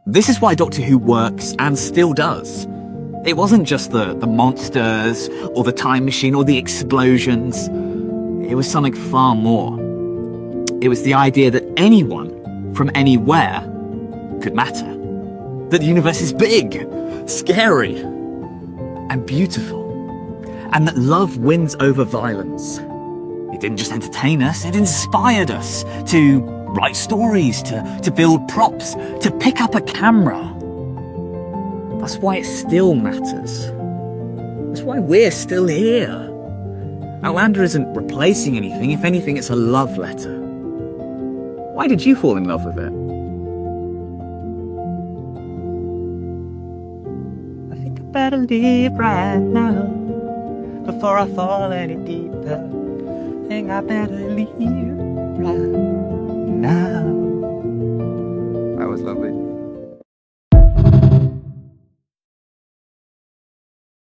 This is why Doctor Who works and still does. It wasn't just the monsters, or the time machine, or the explosions. It was something far more. It was the idea that anyone, from anywhere, could matter. That the universe is big, scary, and beautiful. And that love wins over violence. It didn't just entertain us, it inspired us to write stories, to build props, to pick up a camera. That's why it still matters. That's why we're still here. Outlander isn't replacing anything. If anything, it's a love letter. Why did you fall in love with it? I think I better leave right now before I fall any deeper. I think I better leave right now. That was lovely.